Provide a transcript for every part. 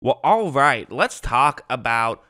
Well, all right, let's talk about,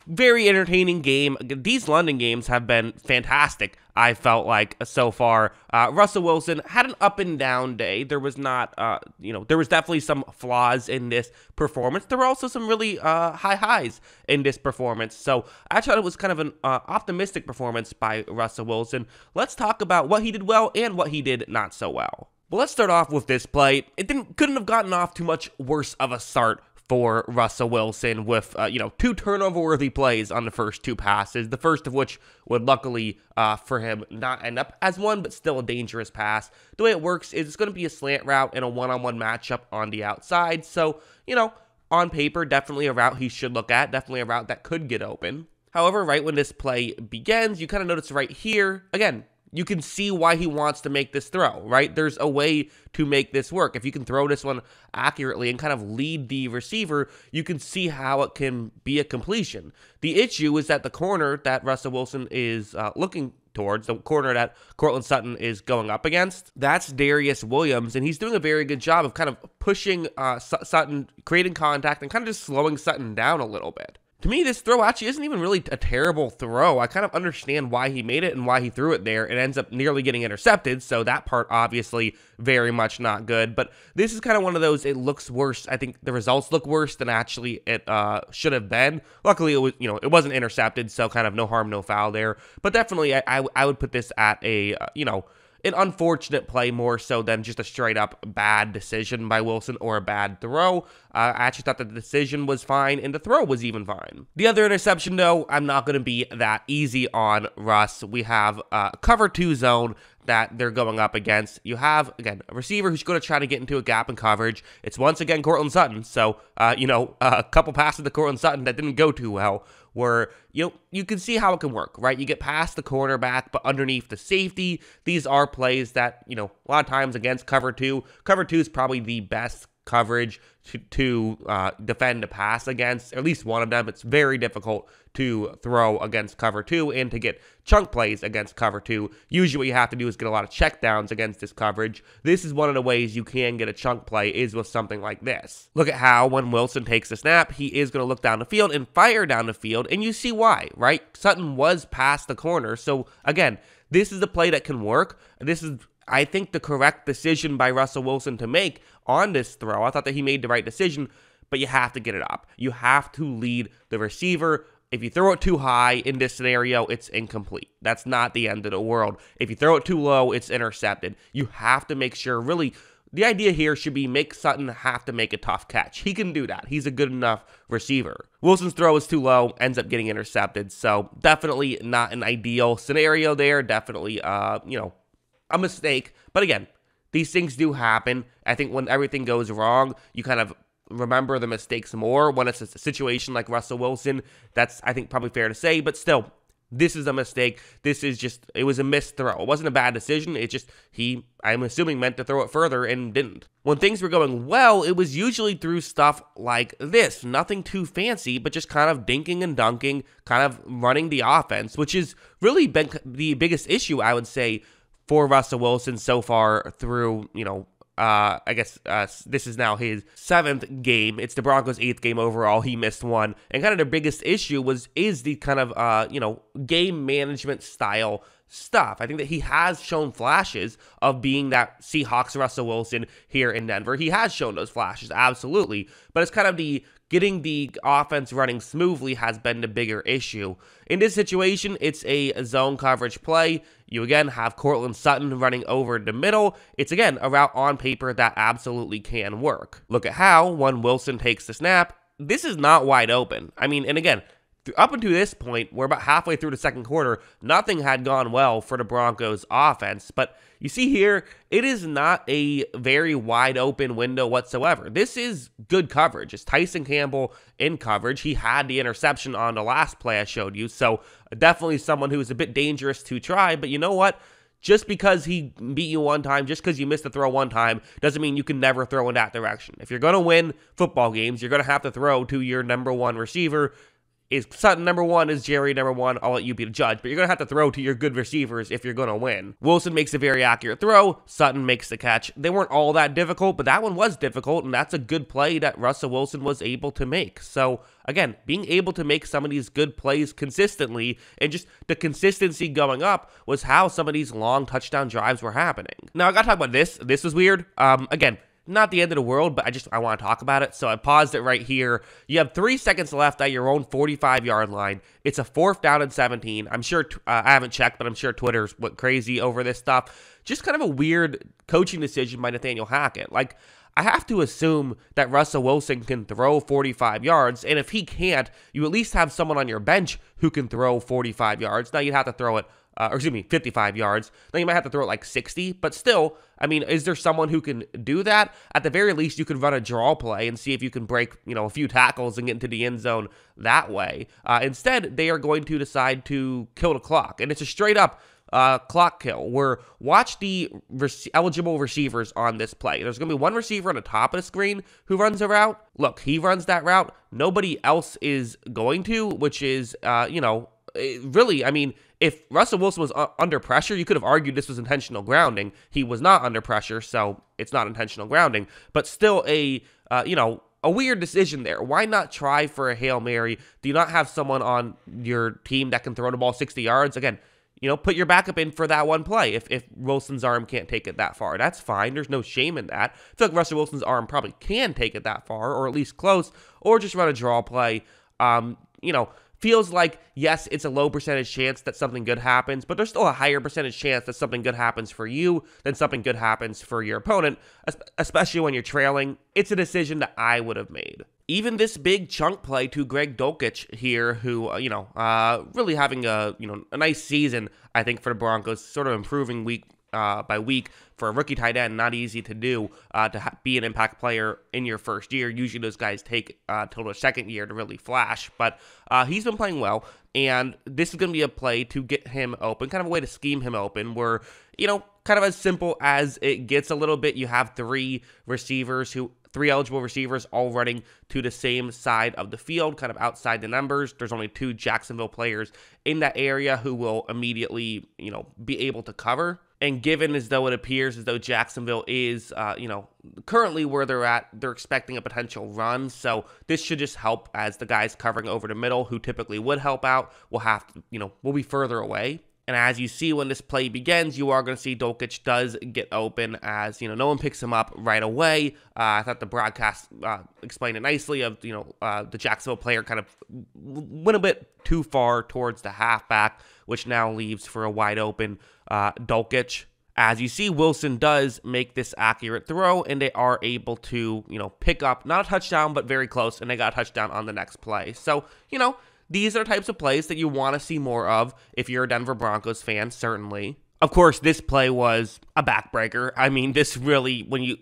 very entertaining game. These London games have been fantastic, I felt like, so far. Russell Wilson had an up and down day. There was not, there was definitely some flaws in this performance. There were also some really high highs in this performance. So I thought it was kind of an optimistic performance by Russell Wilson. Let's talk about what he did well and what he did not so well. Well, let's start off with this play. It couldn't have gotten off too much worse of a start for Russell Wilson with, two turnover-worthy plays on the first two passes, the first of which would luckily for him not end up as one, but still a dangerous pass. The way it works is it's going to be a slant route and a one-on-one matchup on the outside. So, on paper, definitely a route he should look at, definitely a route that could get open. However, right when this play begins, you kind of notice right here, again, you can see why he wants to make this throw, right? There's a way to make this work. If you can throw this one accurately and kind of lead the receiver, you can see how it can be a completion. The issue is that the corner that Russell Wilson is looking towards, the corner that Courtland Sutton is going up against, that's Darius Williams, and he's doing a very good job of kind of pushing Sutton, creating contact, and kind of just slowing Sutton down a little bit. To me, this throw actually isn't even really a terrible throw. I kind of understand why he made it and why he threw it there. It ends up nearly getting intercepted, so that part obviously very much not good. But this is kind of one of those, it looks worse. I think the results look worse than actually it should have been. Luckily, it was, it wasn't intercepted, so kind of no harm, no foul there. But definitely, I would put this at a, an unfortunate play more so than just a straight up bad decision by Wilson or a bad throw. I actually thought that the decision was fine and the throw was even fine. The other interception, though, I'm not going to be that easy on Russ. We have a cover 2 zone that they're going up against. You have, again, a receiver who's going to try to get into a gap in coverage. It's once again Courtland Sutton. So, a couple passes to Courtland Sutton that didn't go too well, where, you can see how it can work, right? You get past the cornerback, but underneath the safety, these are plays that, a lot of times against cover 2. Cover 2 is probably the best coverage to defend a pass against, at least one of them. It's very difficult to throw against cover 2 and to get chunk plays against cover 2. Usually what you have to do is get a lot of checkdowns against this coverage. This is one of the ways you can get a chunk play is with something like this. Look at how when Wilson takes the snap, he is going to look down the field and fire down the field, and you see why, right? Sutton was past the corner, so again, this is the play that can work. This is, I think, the correct decision by Russell Wilson to make on this throw. I thought that he made the right decision, but you have to get it up. You have to lead the receiver. If you throw it too high in this scenario, it's incomplete. That's not the end of the world. If you throw it too low, it's intercepted. You have to make sure, really, the idea here should be make Sutton have to make a tough catch. He can do that. He's a good enough receiver. Wilson's throw is too low, ends up getting intercepted. So definitely not an ideal scenario there. Definitely, a mistake. But again, these things do happen. I think when everything goes wrong, you kind of remember the mistakes more. When it's a situation like Russell Wilson, that's, I think, probably fair to say. But still, this is a mistake. This is just, it was a missed throw. It wasn't a bad decision. It just, I'm assuming, meant to throw it further and didn't. When things were going well, it was usually through stuff like this. Nothing too fancy, but just kind of dinking and dunking, kind of running the offense, which has really been the biggest issue, I would say, for Russell Wilson so far through, this is now his 7th game. It's the Broncos' 8th game overall. He missed one. And kind of the biggest issue is the kind of, game management style stuff. I think that he has shown flashes of being that Seahawks Russell Wilson here in Denver. He has shown those flashes, absolutely. But it's kind of the getting the offense running smoothly has been the bigger issue. In this situation, it's a zone coverage play. You again have Courtland Sutton running over the middle. It's again a route on paper that absolutely can work. Look at how when Wilson takes the snap, this is not wide open. I mean, and again, up until this point, we're about halfway through the second quarter, nothing had gone well for the Broncos offense. But you see here, it is not a very wide open window whatsoever. This is good coverage. It's Tyson Campbell in coverage. He had the interception on the last play I showed you. So definitely someone who is a bit dangerous to try. But you know what? Just because he beat you one time, just because you missed a throw one time, doesn't mean you can never throw in that direction. If you're going to win football games, you're going to have to throw to your number one receiver. Is Sutton number one? Is Jerry number one? I'll let you be the judge, but you're going to have to throw to your good receivers if you're going to win. Wilson makes a very accurate throw. Sutton makes the catch. They weren't all that difficult, but that one was difficult, and that's a good play that Russell Wilson was able to make. So, again, being able to make some of these good plays consistently, and just the consistency going up was how some of these long touchdown drives were happening. Now, I got to talk about this. This was weird. Again, not the end of the world, but I want to talk about it. So I paused it right here. You have 3 seconds left at your own 45-yard line. It's a 4th down and 17. I'm sure, I haven't checked, but I'm sure Twitter's went crazy over this stuff. Just kind of a weird coaching decision by Nathaniel Hackett. Like, I have to assume that Russell Wilson can throw 45 yards, and if he can't, you at least have someone on your bench who can throw 45 yards. Now, you'd have to throw it 55 yards. Then you might have to throw it like 60, but still, I mean, is there someone who can do that? At the very least, you could run a draw play and see if you can break, a few tackles and get into the end zone that way. Instead, they are going to decide to kill the clock, and it's a straight up clock kill, where watch the eligible receivers on this play. There's going to be one receiver on the top of the screen who runs a route. Look, he runs that route. Nobody else is going to, which is, really, I mean, if Russell Wilson was under pressure, you could have argued this was intentional grounding. He was not under pressure, so it's not intentional grounding. But still a weird decision there. Why not try for a Hail Mary? Do you not have someone on your team that can throw the ball 60 yards? Again, put your backup in for that one play. If Wilson's arm can't take it that far, that's fine. There's no shame in that. I feel like Russell Wilson's arm probably can take it that far, or at least close, or just run a draw play. Feels like, yes, it's a low percentage chance that something good happens, but there's still a higher percentage chance that something good happens for you than something good happens for your opponent, especially when you're trailing. It's a decision that I would have made. Even this big chunk play to Greg Dulcich here, who, really having a nice season, I think, for the Broncos, sort of improving week by week. For a rookie tight end, not easy to do, to be an impact player in your first year. Usually those guys take till the second year to really flash, but he's been playing well, and this is going to be a play to get him open, kind of a way to scheme him open, where, kind of as simple as it gets a little bit. You have three eligible receivers all running to the same side of the field, kind of outside the numbers. There's only 2 Jacksonville players in that area who will immediately, be able to cover. And given as though it appears as though Jacksonville is, currently where they're at, they're expecting a potential run. So this should just help, as the guys covering over the middle, who typically would help out, will be further away. And as you see when this play begins, you are going to see Dulcich does get open, as, no one picks him up right away. I thought the broadcast explained it nicely of, the Jacksonville player kind of went a bit too far towards the halfback, which now leaves for a wide open Dulcich. As you see, Wilson does make this accurate throw, and they are able to, pick up, not a touchdown, but very close, and they got a touchdown on the next play. So, these are the types of plays that you want to see more of if you're a Denver Broncos fan, certainly. Of course, this play was a backbreaker. I mean, this really, when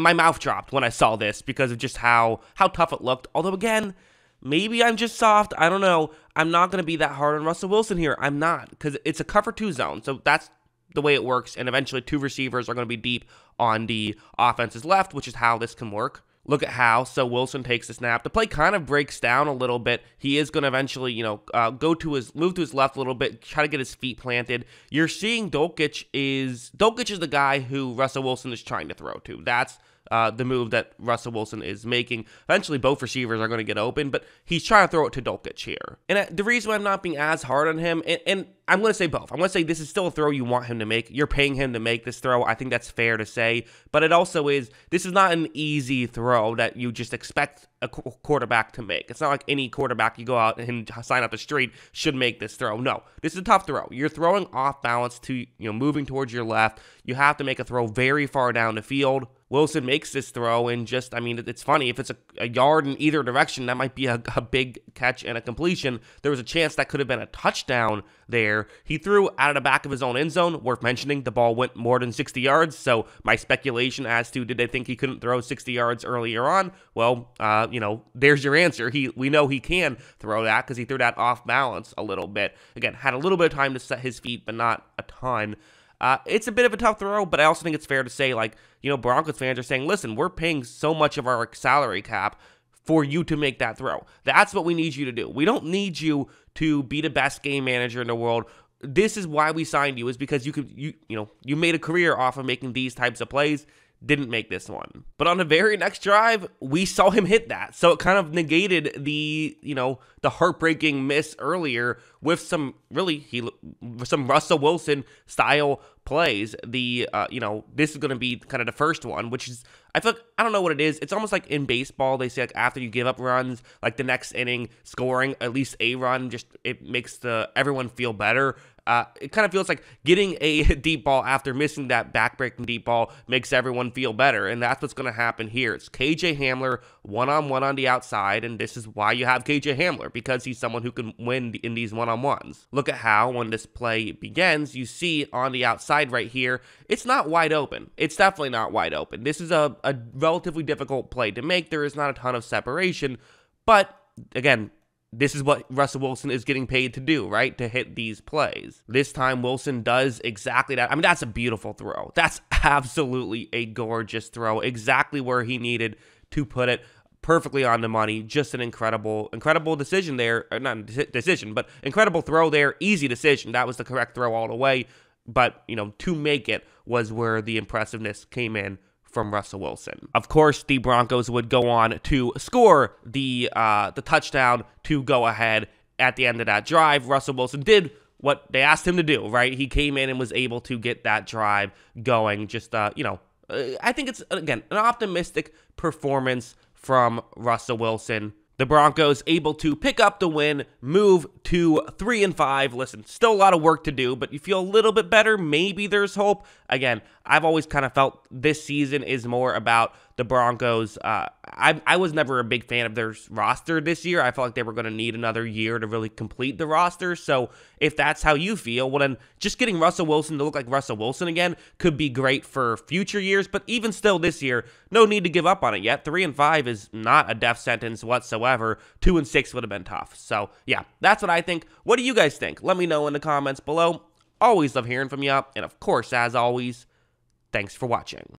my mouth dropped when I saw this because of just how tough it looked. Although, again, maybe I'm just soft. I don't know. I'm not going to be that hard on Russell Wilson here. I'm not, because it's a cover 2 zone. So that's the way it works. And eventually 2 receivers are going to be deep on the offense's left, which is how this can work. Look at how. So Wilson takes the snap. The play kind of breaks down a little bit. He is going to eventually, move to his left a little bit, try to get his feet planted. You're seeing Dulcich is the guy who Russell Wilson is trying to throw to. That's the move that Russell Wilson is making. Eventually, both receivers are going to get open, but he's trying to throw it to Dulcich here. And the reason why I'm not being as hard on him, and I'm going to say both. I'm going to say this is still a throw you want him to make. You're paying him to make this throw. I think that's fair to say. But it also is, this is not an easy throw that you just expect a quarterback to make. It's not like any quarterback you go out and sign up the street should make this throw. No, this is a tough throw. You're throwing off balance to, moving towards your left. You have to make a throw very far down the field. Wilson makes this throw, and just, I mean, it's funny. If it's a yard in either direction, that might be a big catch and a completion. There was a chance that could have been a touchdown there. He threw out of the back of his own end zone. Worth mentioning, the ball went more than 60 yards, so my speculation as to did they think he couldn't throw 60 yards earlier on? Well, there's your answer. We know he can throw that because he threw that off balance a little bit. Again, had a little bit of time to set his feet, but not a ton. It's a bit of a tough throw, but I also think it's fair to say, Broncos fans are saying, listen, we're paying so much of our salary cap for you to make that throw. That's what we need you to do. We don't need you to be the best game manager in the world. This is why we signed you, is because you made a career off of making these types of plays. Didn't make this one. But on the very next drive, we saw him hit that. So it kind of negated the heartbreaking miss earlier with some Russell Wilson style plays. This is going to be kind of the first one, which is, I don't know what it is. It's almost like in baseball, they say like after you give up runs, like the next inning, scoring at least a run, it makes everyone feel better. It kind of feels like getting a deep ball after missing that backbreaking deep ball makes everyone feel better, and that's what's going to happen here. It's KJ Hamler one-on-one on the outside, and this is why you have KJ Hamler, because he's someone who can win in these one-on-ones. Look at how, when this play begins, you see on the outside right here, it's not wide open. It's definitely not wide open. This is a relatively difficult play to make. There is not a ton of separation, but again, this is what Russell Wilson is getting paid to do, right? To hit these plays. This time, Wilson does exactly that. I mean, that's a beautiful throw. That's absolutely a gorgeous throw. Exactly where he needed to put it. Perfectly on the money. Just an incredible decision there. Or not decision, but incredible throw there. Easy decision. That was the correct throw all the way. But, to make it was where the impressiveness came in from Russell Wilson. Of course, the Broncos would go on to score the touchdown to go ahead at the end of that drive. Russell Wilson did what they asked him to do, right? He came in and was able to get that drive going. I think it's, again, an optimistic performance from Russell Wilson. The Broncos able to pick up the win, move to 3-5. Listen, still a lot of work to do, but you feel a little bit better. Maybe there's hope. Again, I've always kind of felt this season is more about the Broncos. I was never a big fan of their roster this year. I felt like they were going to need another year to really complete the roster. So if that's how you feel, well then just getting Russell Wilson to look like Russell Wilson again could be great for future years. But even still this year, no need to give up on it yet. 3-5 is not a death sentence whatsoever. 2-6 would have been tough. So yeah, that's what I think. What do you guys think? Let me know in the comments below. Always love hearing from you. And of course, as always, thanks for watching.